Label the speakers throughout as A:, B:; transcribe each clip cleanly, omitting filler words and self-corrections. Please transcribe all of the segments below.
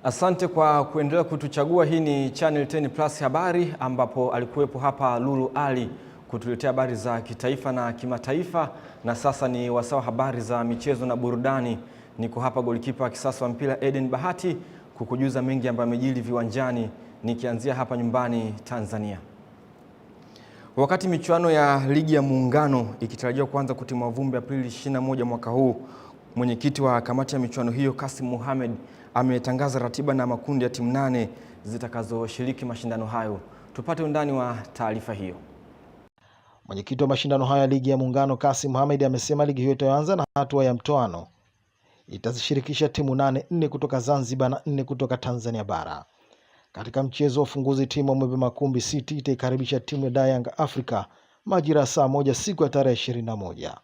A: Asante kwa kuendelea kutuchagua. Hii ni Channel 10 Plus habari, ambapo alikuwepo hapa Lulu Ali kutuletea habari za kitaifa na kimataifa, na sasa ni wasawa habari za michezo na burudani. Niko hapa golikipa wa kisasa wa mpira Eden Bahati kukujuza mengi ambayo yamejiri viwanjani, nikianzia hapa nyumbani Tanzania. Wakati michuano ya ligi ya muungano ikitarajiwa kuanza kutimua vumbi Aprili 21 mwaka huu, mwenyekiti wa kamati ya michuano hiyo Kasim Mohamed ametangaza ratiba na makundi ya timu 8 zitakazoshiriki mashindano hayo. Tupate undani wa taarifa hiyo.
B: Mwenyekiti wa mashindano haya ya ligi ya muungano Kasim Mohamed amesema ligi hiyo itaanza na hatua ya mtoano. Itazishirikisha timu 8, 4 kutoka Zanzibar na 4 kutoka Tanzania bara. Katika mchezo wa ufunguzi, timu ya Mwembe Makumbi City itaikaribisha timu ya Young Africa majira saa 1 siku ya tarehe 21.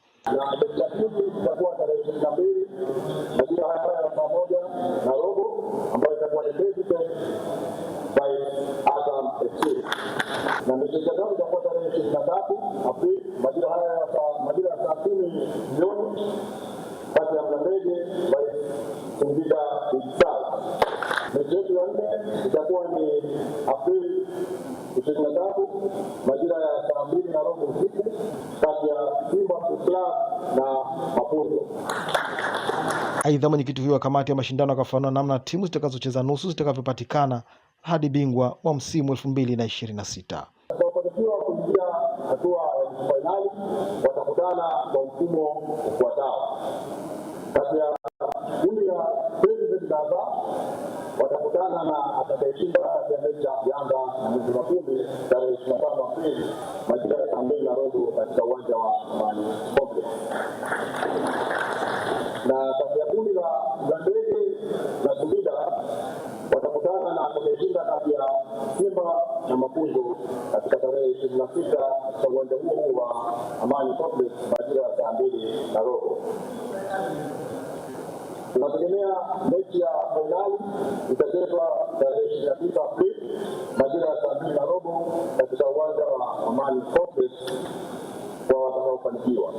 C: Na mchezo wao utakuwa tarehe 23 Aprili majira ya saa 10 jioni kati ya Mlandege by Singida Stars. Mchezo wa 4 itakuwa ni Aprili 23 majira ya saa 2:30 usiku kati ya Simba Club na Maputo.
B: Aidha, mwenyekiti huyo wa kamati ya mashindano akafafanua namna timu zitakazocheza nusu zitakavyopatikana hadi bingwa wa msimu 2026.
C: Watakaofikia kuingia hatua ya nusu fainali watakutana kwa mfumo ufuatao. Kati ya kundi la President Gaza watakutana na atakayeshinda kati ya mechi ya Yanga na Mwembe Makumbi tarehe 25 Aprili majira ya saa 2:30 katika uwanja wa Amani Complex. Na kati ya kundi la Mlandege na Singida watakutana na atakayeshinda kati ya Simba na Maputo katika tarehe 26 katika uwanja huo wa Amani Complex majira ya saa 2:30. Tunategemea mechi ya fainali itachezwa tarehe 29 Aprili majira ya saa 2:30 katika uwanja wa Amani Complex kwa watakaofanikiwa.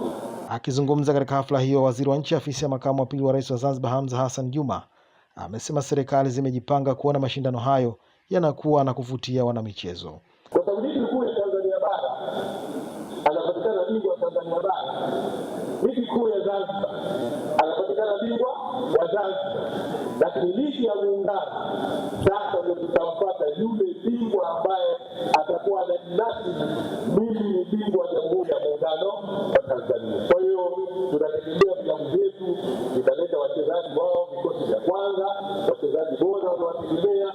B: Akizungumza katika hafla hiyo, waziri wa nchi afisi ya makamu wa pili wa rais wa Zanzibar Hamza Hassan Juma amesema serikali zimejipanga kuona mashindano hayo yanakuwa na kuvutia wanamichezo.
C: Kwa sababu ligi kuu ya Tanzania bara anapatikana bingwa wa Tanzania bara, ligi kuu ya Zanzibar anapatikana bingwa wa Zanzibar, lakini ligi ya muungano sasa ndio tutampata yule bingwa ambaye atakuwa anajinasibu, mimi ni bingwa wa Jamhuri ya Muungano wa Tanzania. Kwa hiyo tunategemea vilabu vyetu vitaleta wachezaji wao vikosi vya kwanza, wachezaji bora wanaotegemea,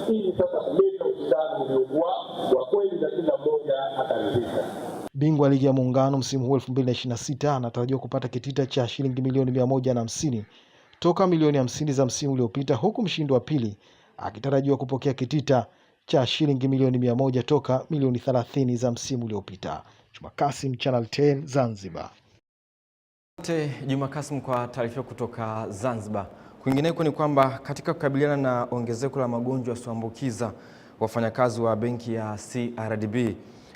C: ili sasa kuleta ushindani uliokuwa wa kweli na kila mmoja ataridhika.
B: Bingwa ligi ya muungano msimu huu 2026 anatarajiwa kupata kitita cha shilingi milioni 150 toka milioni 50 za msimu uliopita, huku mshindi wa pili akitarajiwa kupokea kitita cha shilingi milioni 100 toka milioni 30 za msimu uliopita. Juma Kasim, Channel 10 Zanzibar.
A: Juma Kasim kwa taarifa kutoka Zanzibar. Kwingineko ni kwamba katika kukabiliana na ongezeko la magonjwa yasiyoambukiza, wafanyakazi wa benki ya CRDB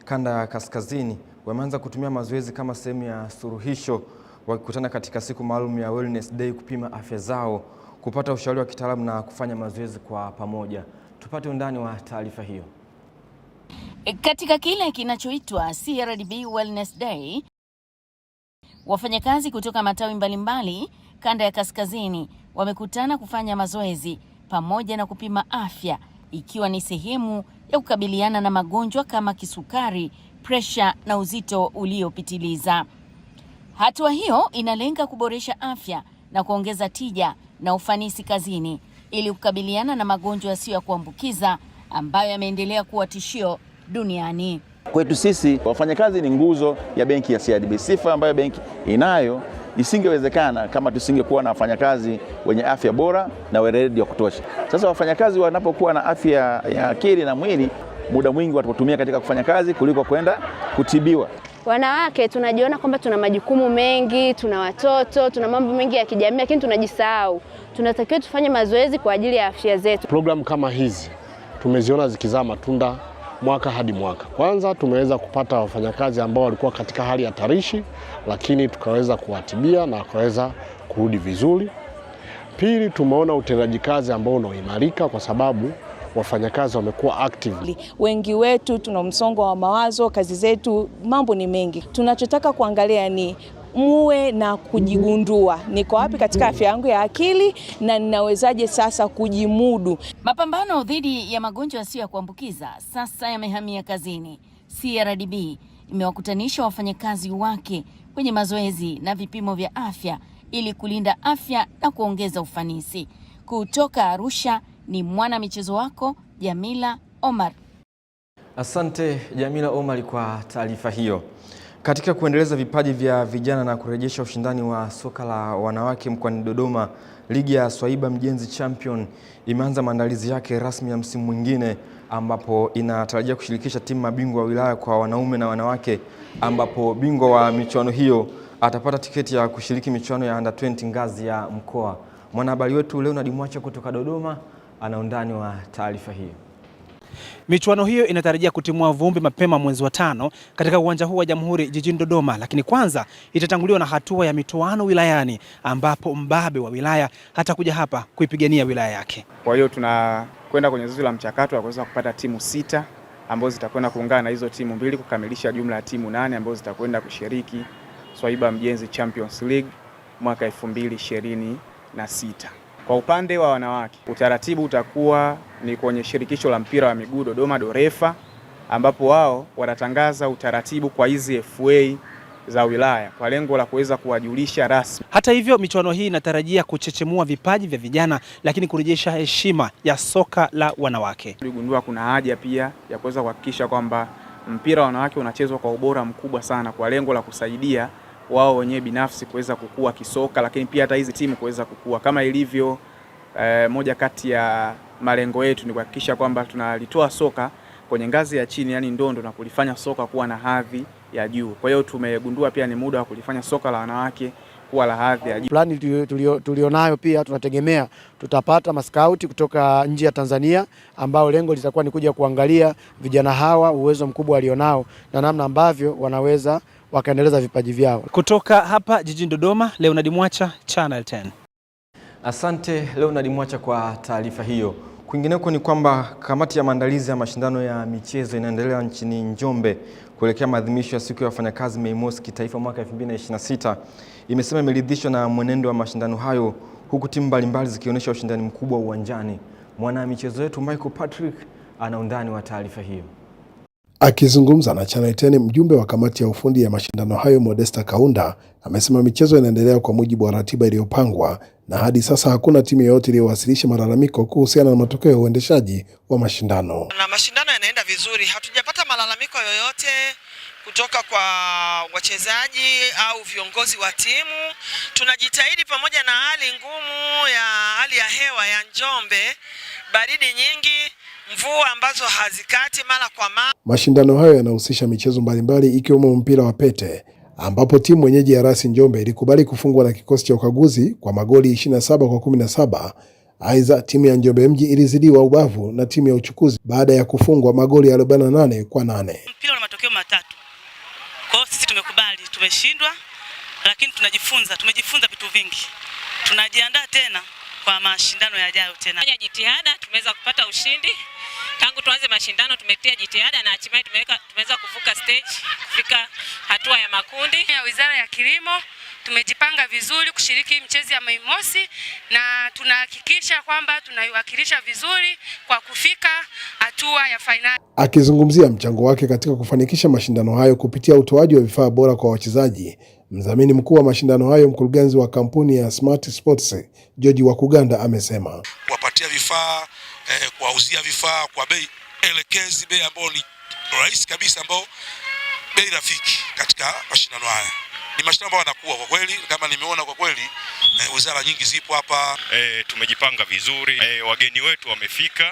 A: kanda ya kaskazini wameanza kutumia mazoezi kama sehemu ya suluhisho, wakikutana katika siku maalum ya Wellness Day kupima afya zao, kupata ushauri wa kitaalamu na kufanya mazoezi kwa pamoja. Tupate undani wa taarifa hiyo.
D: Katika kile kinachoitwa CRDB Wellness Day, wafanyakazi kutoka matawi mbalimbali kanda ya kaskazini wamekutana kufanya mazoezi pamoja na kupima afya, ikiwa ni sehemu ya kukabiliana na magonjwa kama kisukari, presha na uzito uliopitiliza. Hatua hiyo inalenga kuboresha afya na kuongeza tija na ufanisi kazini ili kukabiliana na magonjwa yasiyo ya kuambukiza ambayo yameendelea kuwa tishio duniani.
E: Kwetu sisi wafanyakazi ni nguzo ya benki ya CRDB. Sifa ambayo benki inayo isingewezekana kama tusingekuwa na wafanyakazi wenye afya bora na weledi wa kutosha. Sasa wafanyakazi wanapokuwa na afya ya akili na mwili, muda mwingi watatumia katika kufanya kazi kuliko kwenda kutibiwa.
F: Wanawake tunajiona kwamba tuna majukumu mengi, tuna watoto, tuna mambo mengi ya kijamii, lakini tunajisahau. Tunatakiwa tufanye mazoezi kwa ajili ya afya zetu.
G: Programu kama hizi tumeziona zikizaa matunda mwaka hadi mwaka. Kwanza tumeweza kupata wafanyakazi ambao walikuwa katika hali hatarishi, lakini tukaweza kuwatibia na wakaweza kurudi vizuri. Pili, tumeona utendaji kazi ambao unaimarika kwa sababu wafanyakazi wamekuwa active.
H: Wengi wetu tuna msongo wa mawazo, kazi zetu mambo ni mengi. Tunachotaka kuangalia ni muwe na kujigundua, niko wapi katika afya yangu ya akili na ninawezaje sasa kujimudu.
D: Mapambano dhidi ya magonjwa yasiyo ya kuambukiza sasa yamehamia kazini. CRDB imewakutanisha wafanyakazi wake kwenye mazoezi na vipimo vya afya ili kulinda afya na kuongeza ufanisi. Kutoka Arusha ni mwana michezo wako Jamila Omar.
A: Asante Jamila Omar kwa taarifa hiyo. Katika kuendeleza vipaji vya vijana na kurejesha ushindani wa soka la wanawake mkoani Dodoma, ligi ya Swaiba Mjenzi Champion imeanza maandalizi yake rasmi ya msimu mwingine, ambapo inatarajia kushirikisha timu mabingwa wa wilaya kwa wanaume na wanawake, ambapo bingwa wa michuano hiyo atapata tiketi ya kushiriki michuano ya under 20 ngazi ya mkoa. Mwanahabari wetu Leonard Mwacha kutoka Dodoma ana undani wa taarifa hiyo.
I: Michuano hiyo inatarajia kutimua vumbi mapema mwezi wa 5 katika uwanja huu wa Jamhuri jijini Dodoma, lakini kwanza itatanguliwa na hatua ya mitoano wilayani, ambapo mbabe wa wilaya hatakuja hapa kuipigania wilaya yake.
J: Kwa hiyo tunakwenda kwenye zoezi la mchakato wa kuweza kupata timu 6 ambazo zitakwenda kuungana na hizo timu 2 kukamilisha jumla ya timu 8 ambazo zitakwenda kushiriki Swaiba Mjenzi Champions League mwaka 2026. Kwa upande wa wanawake, utaratibu utakuwa ni kwenye shirikisho la mpira wa miguu Dodoma Dorefa, ambapo wao watatangaza utaratibu kwa hizi FA za wilaya kwa lengo la kuweza kuwajulisha rasmi.
I: Hata hivyo, michuano hii inatarajia kuchechemua vipaji vya vijana, lakini kurejesha heshima ya soka la wanawake.
J: Tuligundua kuna haja pia ya kuweza kuhakikisha kwamba mpira wa wanawake unachezwa kwa ubora mkubwa sana kwa lengo la kusaidia wao wenyewe binafsi kuweza kukua kisoka, lakini pia hata hizi timu kuweza kukua kama ilivyo. Moja kati ya malengo yetu ni kuhakikisha kwamba tunalitoa soka kwenye ngazi ya chini, yani ndondo, na kulifanya soka kuwa na hadhi ya juu. Kwa hiyo tumegundua pia ni muda wa kulifanya soka la wanawake kuwa la hadhi ya juu.
K: Plani tulionayo pia tunategemea tutapata maskauti kutoka nje ya Tanzania, ambao lengo litakuwa ni kuja kuangalia vijana hawa uwezo mkubwa walionao na namna ambavyo wanaweza wakaendeleza vipaji vyao.
I: Kutoka hapa jijini Dodoma, Leonard Mwacha, Channel 10.
A: Asante Leonard Mwacha kwa taarifa hiyo. Kwingineko ni kwamba kamati ya maandalizi ya mashindano ya michezo inaendelea nchini Njombe kuelekea maadhimisho ya siku ya wafanyakazi Mei Mosi kitaifa mwaka 2026 imesema imeridhishwa na mwenendo wa mashindano hayo, huku timu mbalimbali zikionyesha ushindani mkubwa uwanjani. Mwana michezo wetu Michael Patrick ana undani wa taarifa hiyo.
B: Akizungumza na Channel 10, mjumbe wa kamati ya ufundi ya mashindano hayo Modesta Kaunda amesema michezo inaendelea kwa mujibu wa ratiba iliyopangwa na hadi sasa hakuna timu yoyote iliyowasilisha malalamiko kuhusiana na matokeo ya uendeshaji wa mashindano.
L: Na mashindano yanaenda vizuri, hatujapata malalamiko yoyote kutoka kwa wachezaji au viongozi wa timu. Tunajitahidi pamoja na hali ngumu ya hali ya hewa ya Njombe, baridi nyingi, mvua ambazo hazikati mara kwa mara. Mashindano hayo yanahusisha michezo mbalimbali ikiwemo mpira wa pete, ambapo timu mwenyeji ya RS Njombe ilikubali kufungwa na kikosi cha ukaguzi kwa magoli 27 kwa 17. Aidha, timu ya Njombe Mji ilizidiwa ubavu na timu ya uchukuzi baada ya kufungwa magoli 48 kwa 8. Mpira una matokeo matatu. Kwa hiyo sisi tumekubali, tumeshindwa, lakini tumejifunza vitu vingi. Tunajiandaa tena kwa mashindano yajayo tena.
M: Fanya jitihada, tumeweza kupata ushindi. Tangu tuanze mashindano tumetia jitihada na hatimaye tumeweza kuvuka stage, kufika hatua ya makundi.
N: Ya Wizara ya Kilimo tumejipanga vizuri kushiriki mchezo ya Mei Mosi na tunahakikisha kwamba tunaiwakilisha vizuri kwa kufika hatua ya fainali. Akizungumzia mchango wake katika kufanikisha mashindano hayo kupitia utoaji wa vifaa bora kwa wachezaji, mdhamini mkuu wa mashindano hayo, mkurugenzi wa kampuni ya Smart Sports George Wakuganda amesema
O: kuwapatia vifaa, kuwauzia vifaa kwa bei elekezi, bei ambayo ni rahisi kabisa, ambao bei rafiki katika mashindano haya. Ni mashindano ambayo yanakuwa kwa kweli, kama nimeona kwa kweli wizara nyingi zipo hapa.
P: Tumejipanga vizuri, wageni wetu wamefika,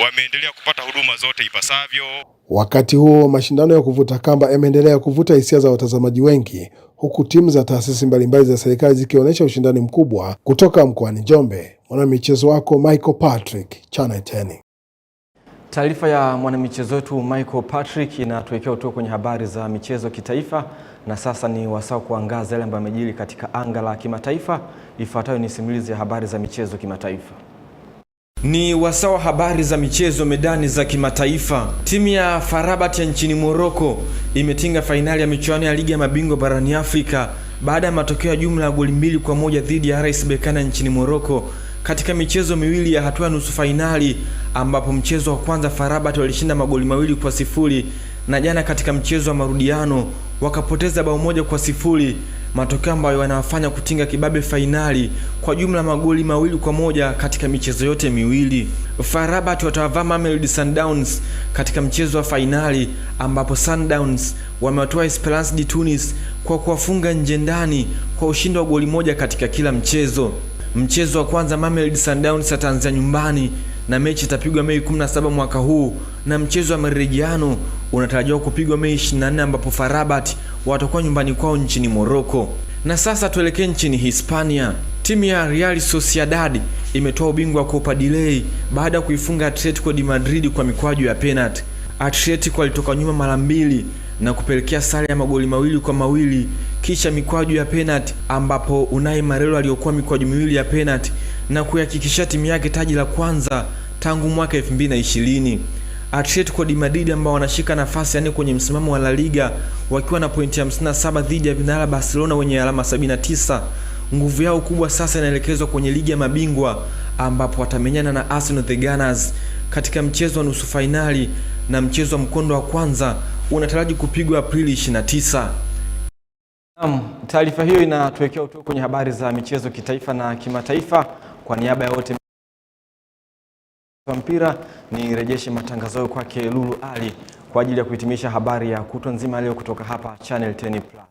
P: wameendelea kupata huduma zote ipasavyo. Wakati
B: huo mashindano ya kuvuta kamba yameendelea kuvuta hisia za watazamaji wengi, huku timu za taasisi mbalimbali za serikali zikionyesha ushindani mkubwa. Kutoka mkoani Njombe, mwana michezo wako Michael Patrick, Channel 10.
A: Taarifa ya mwanamichezo wetu Michael Patrick inatuwekea utuo kwenye habari za michezo kitaifa, na sasa ni wasaa kuangaza yale ambayo yamejiri katika anga la kimataifa. Ifuatayo ni simulizi ya habari za michezo kimataifa. Ni wasaa wa habari za michezo medani za kimataifa. Timu ya FAR Rabat ya nchini Morocco imetinga fainali ya michuano ya ligi ya mabingwa barani Afrika baada ya matokeo ya jumla ya goli 2-1 dhidi ya RS Berkane nchini Morocco katika michezo miwili ya hatua nusu fainali, ambapo mchezo wa kwanza FAR Rabat walishinda magoli 2-0 na jana katika mchezo wa marudiano wakapoteza bao 1-0, matokeo ambayo yanawafanya kutinga kibabe fainali kwa jumla magoli 2-1 katika michezo yote miwili. FAR Rabat watawavaa Mamelodi Sundowns katika mchezo wa fainali, ambapo Sundowns wamewatoa Esperance de Tunis kwa kuwafunga nje ndani kwa ushindi wa goli 1 katika kila mchezo. Mchezo wa kwanza Mamelodi Sundowns ataanzia nyumbani na mechi itapigwa Mei 17 mwaka huu, na mchezo wa marejeano unatarajiwa kupigwa Mei 24 ambapo FAR Rabat watakuwa nyumbani kwao nchini Morocco. Na sasa tuelekee nchini Hispania. Timu ya Real Sociedad imetoa ubingwa wa Copa del Rey baada ya kuifunga Atletico de Madrid kwa mikwaju ya penalty. Atletico walitoka nyuma mara 2 na kupelekea sare ya magoli 2-2 kisha mikwaju ya penalty, ambapo Unai Marelo aliokuwa mikwaju 2 ya penalty na kuhakikisha timu yake taji la kwanza tangu mwaka 2020. Atletico de Madrid ambao wanashika nafasi ya 4 kwenye msimamo wa La Liga wakiwa na pointi 57 dhidi ya vinara Barcelona wenye alama 79. Nguvu yao kubwa sasa inaelekezwa kwenye ligi ya mabingwa, ambapo watamenyana na Arsenal the Gunners katika mchezo wa nusu fainali, na mchezo wa mkondo wa kwanza unataraji kupigwa Aprili 29. Taarifa hiyo inatuwekea utuo kwenye habari za michezo kitaifa na kimataifa. Kwa niaba ya wote wa mpira ni rejeshe matangazo kwake Lulu Ali kwa ajili ya kuhitimisha habari ya kutwa nzima leo kutoka hapa Channel 10 Plus.